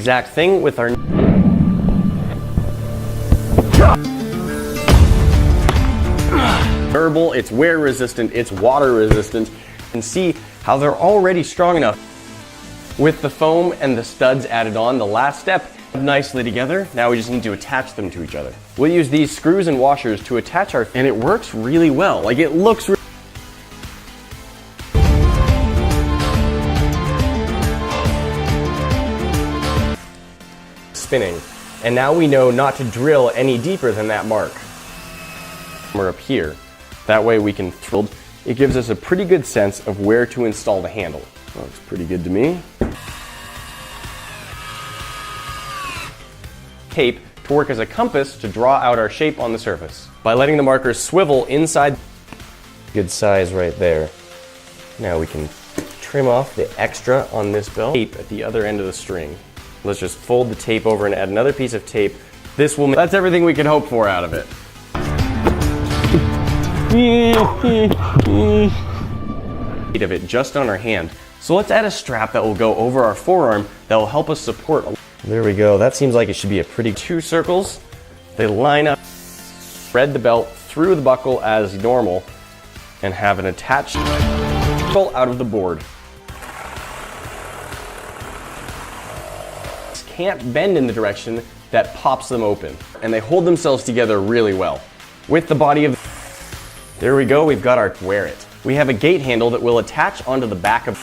exact thing with our durable, it's wear resistant, it's water resistant. You can see how they're already strong enough. With the foam and the studs added on, the last step, nicely together. Now we just need to attach them to each other. We'll use these screws and washers to attach our, and it works really well. Like, it looks spinning. And now we know not to drill any deeper than that mark. We're up here. That way we can thrill. It gives us a pretty good sense of where to install the handle. Looks pretty good to me. Tape to work as a compass to draw out our shape on the surface. By letting the markers swivel inside, good size right there. Now we can trim off the extra on this belt. Tape at the other end of the string. Let's just fold the tape over and add another piece of tape. This will, that's everything we can hope for out of it. Of it just on our hand. So let's add a strap that will go over our forearm that will help us support. There we go. That seems like it should be a pretty 2 circles. They line up. Thread the belt through the buckle as normal and have an attached out of the board. Can't bend in the direction that pops them open, and they hold themselves together really well. With the body of, there we go, we've got our wear it. We have a gate handle that will attach onto the back of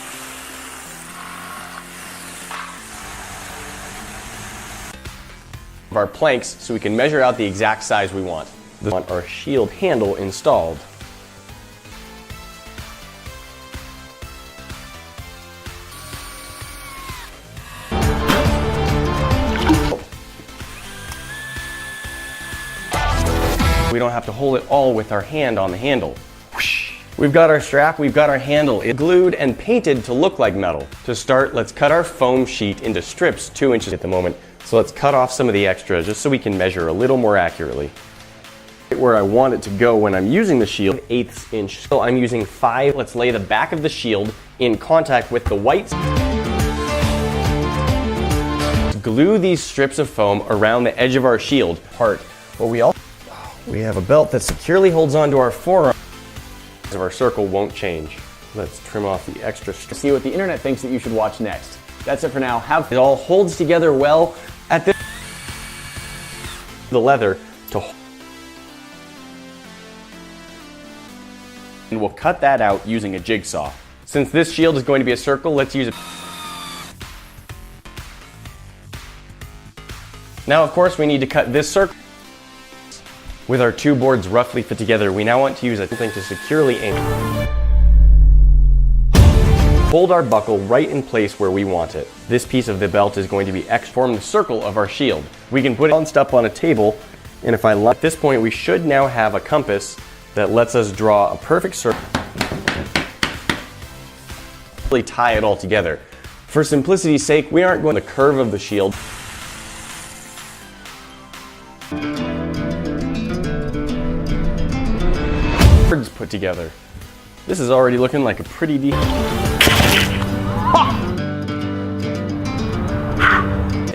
our planks so we can measure out the exact size we want. We want our shield handle installed. We don't have to hold it all with our hand on the handle. We've got our strap, we've got our handle. It's glued and painted to look like metal. To start, let's cut our foam sheet into strips 2 inches at the moment. So let's cut off some of the extra just so we can measure a little more accurately. Where I want it to go when I'm using the shield, 1/8 inch. So I'm using 5. Let's lay the back of the shield in contact with the white. Glue these strips of foam around the edge of our shield part. But we have a belt that securely holds onto our forearm. Our circle won't change. Let's trim off the extra. See what the internet thinks that you should watch next. That's it for now. It all holds together well at the leather to. And we'll cut that out using a jigsaw. Since this shield is going to be a circle, let's use it. Now, of course, we need to cut this circle. With our 2 boards roughly fit together, we now want to use something to securely anchor. Hold our buckle right in place where we want it. This piece of the belt is going to be form the circle of our shield. We can put it balanced up on a table, and at this point we should now have a compass that lets us draw a perfect circle. Really tie it all together. For simplicity's sake, we aren't going the curve of the shield. Put together. This is already looking like a pretty deep.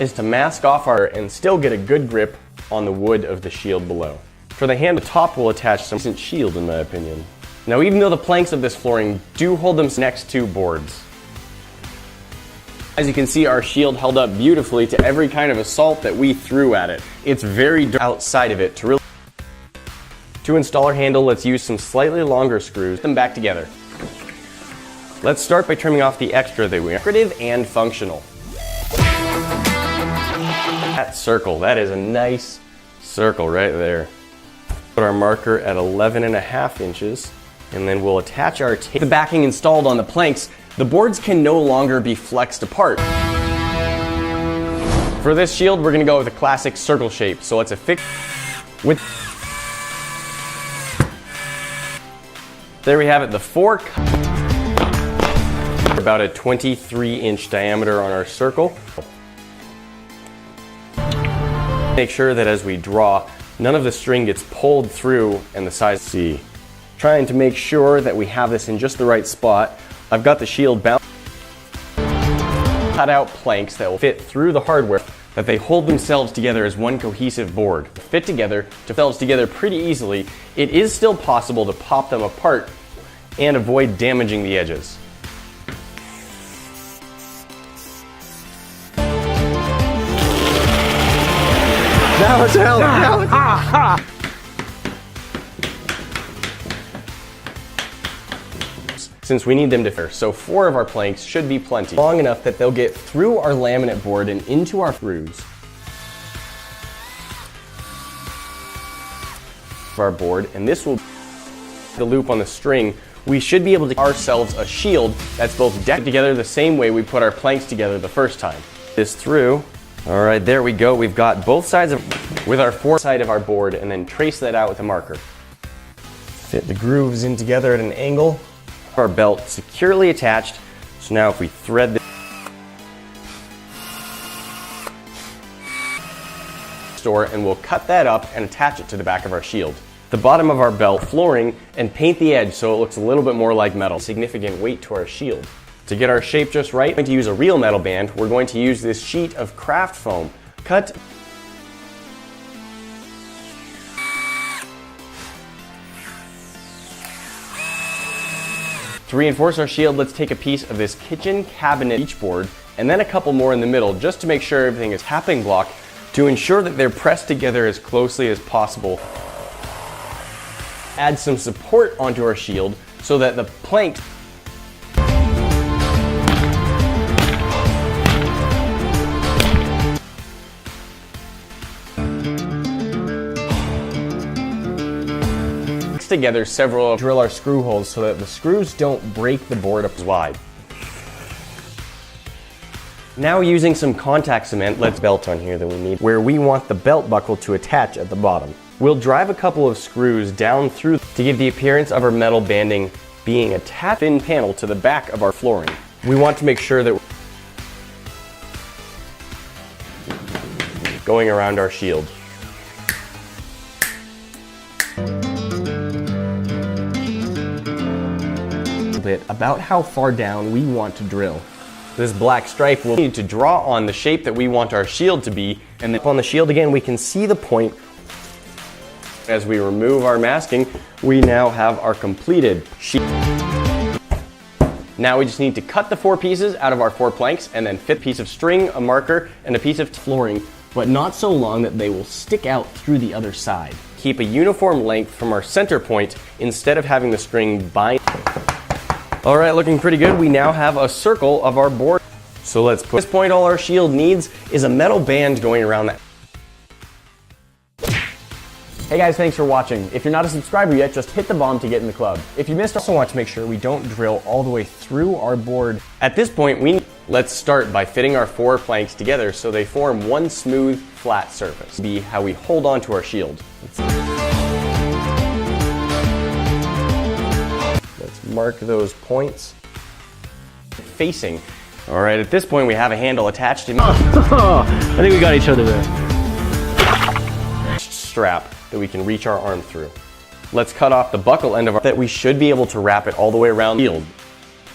Is to mask off our and still get a good grip on the wood of the shield below. For the hand, the top will attach some decent shield in my opinion. Now, even though the planks of this flooring do hold them next to boards, as you can see, our shield held up beautifully to every kind of assault that we threw at it. It's very outside of it to really. To install our handle, let's use some slightly longer screws, put them back together. Let's start by trimming off the extra that we are decorative and functional. That circle, that is a nice circle right there. Put our marker at 11.5 inches, and then we'll attach our tape. The backing installed on the planks, the boards can no longer be flexed apart. For this shield, we're gonna go with a classic circle shape. So let's affix with. There we have it, the fork. About a 23-inch diameter on our circle. Make sure that as we draw, none of the string gets pulled through and the size C. Trying to make sure that we have this in just the right spot. I've got the shield balanced. cut out planks that will fit through the hardware, that they hold themselves together as one cohesive board. Fit together, themselves together pretty easily. It is still possible to pop them apart and avoid damaging the edges. Now it's hell. Now it's Since we need them to fit, so 4 of our planks should be plenty. Long enough that they'll get through our laminate board and into our screws. Our board, and this will the loop on the string. We should be able to ourselves a shield that's both decked together the same way we put our planks together the first time. This through. All right, there we go. We've got both sides with our 4 side of our board, and then trace that out with a marker. Fit the grooves in together at an angle. Our belt securely attached. So now if we thread the store, and we'll cut that up and attach it to the back of our shield. The bottom of our belt flooring, and paint the edge so it looks a little bit more like metal. Significant weight to our shield. To get our shape just right, we're going to use a real metal band. We're going to use this sheet of craft foam. Cut To reinforce our shield, let's take a piece of this kitchen cabinet beach board and then a couple more in the middle just to make sure everything is tapping block to ensure that they're pressed together as closely as possible. Add some support onto our shield so that the planks together several, drill our screw holes so that the screws don't break the board up as wide. Now using some contact cement, let's belt on here that we need where we want the belt buckle to attach at the bottom. We'll drive a couple of screws down through to give the appearance of our metal banding being attached thin panel to the back of our flooring. We want to make sure that going around our shield. About how far down we want to drill. This black stripe will need to draw on the shape that we want our shield to be, and then on the shield again we can see the point. As we remove our masking, we now have our completed shield. Now we just need to cut the 4 pieces out of our 4 planks and then fit a piece of string, a marker, and a piece of flooring, but not so long that they will stick out through the other side. Keep a uniform length from our center point instead of having the string bind. All right, looking pretty good. We now have a circle of our board. So let's put, at this point, all our shield needs is a metal band going around that. Hey guys, thanks for watching. If you're not a subscriber yet, just hit the bomb to get in the club. If you missed, Also want to make sure we don't drill all the way through our board. At this point, let's start by fitting our 4 planks together so they form one smooth, flat surface. Be how we hold on to our shield. Let's mark those points. Facing. All right, at this point we have a handle attached to I think we got each other there. strap that we can reach our arm through. Let's cut off the buckle end of our that we should be able to wrap it all the way around the shield.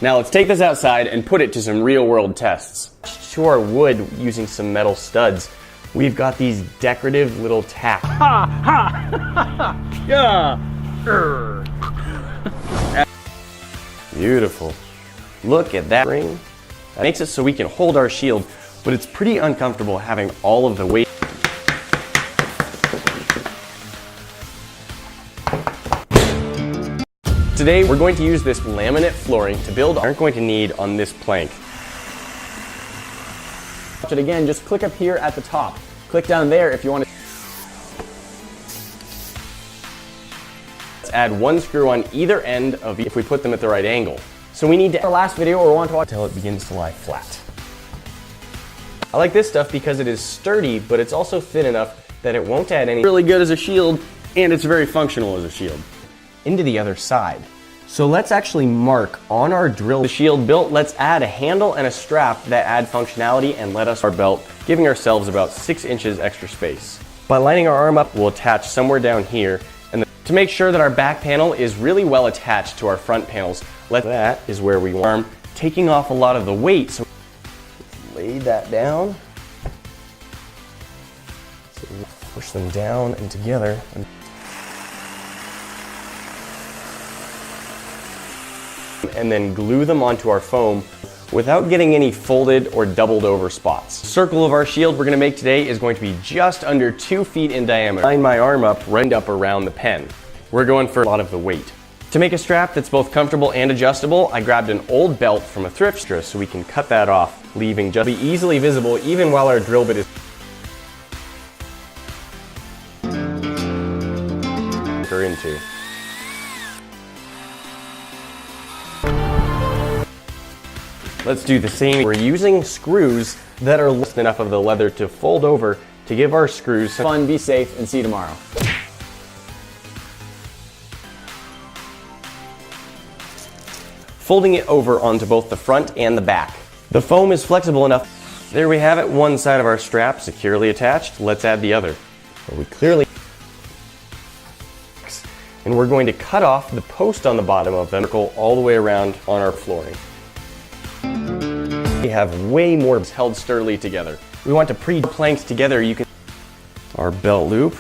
Now let's take this outside and put it to some real world tests. To our wood using some metal studs, we've got these decorative little tacks. Yeah. Beautiful. Look at that ring. That makes it so we can hold our shield, but it's pretty uncomfortable having all of the weight. Today we're going to use this laminate flooring to build aren't going to need on this plank. watch it again, just click up here at the top. Click down there if you want to. Let's add 1 screw on either end of if we put them at the right angle. So we need to our last video or want to watch until it begins to lie flat. I like this stuff because it is sturdy, but it's also thin enough that it won't add any. Really good as a shield, and it's very functional as a shield. Into the other side. So let's actually mark on our drill the shield built. Let's add a handle and a strap that add functionality and let us our belt, giving ourselves about 6 inches extra space. By lining our arm up, we'll attach somewhere down here, and to make sure that our back panel is really well attached to our front panels, that is where we want arm, taking off a lot of the weight. So laid that down. So we'll push them down and together. And then glue them onto our foam without getting any folded or doubled over spots. The circle of our shield we're gonna make today is going to be just under 2 feet in diameter. Line my arm up, right up around the pen. We're going for a lot of the weight. To make a strap that's both comfortable and adjustable, I grabbed an old belt from a thrift store so we can cut that off, leaving just be easily visible even while our drill bit is into. Let's do the same. We're using screws that are loose enough of the leather to fold over to give our screws some Fun, be safe, and see you tomorrow. folding it over onto both the front and the back. The foam is flexible enough. There we have it, one side of our strap securely attached. Let's add the other. Well, we clearly and we're going to cut off the post on the bottom of them, go all the way around on our flooring. We have way more held sturdily together. We want to pre-planks together. You can our belt loop.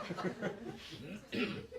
Wow.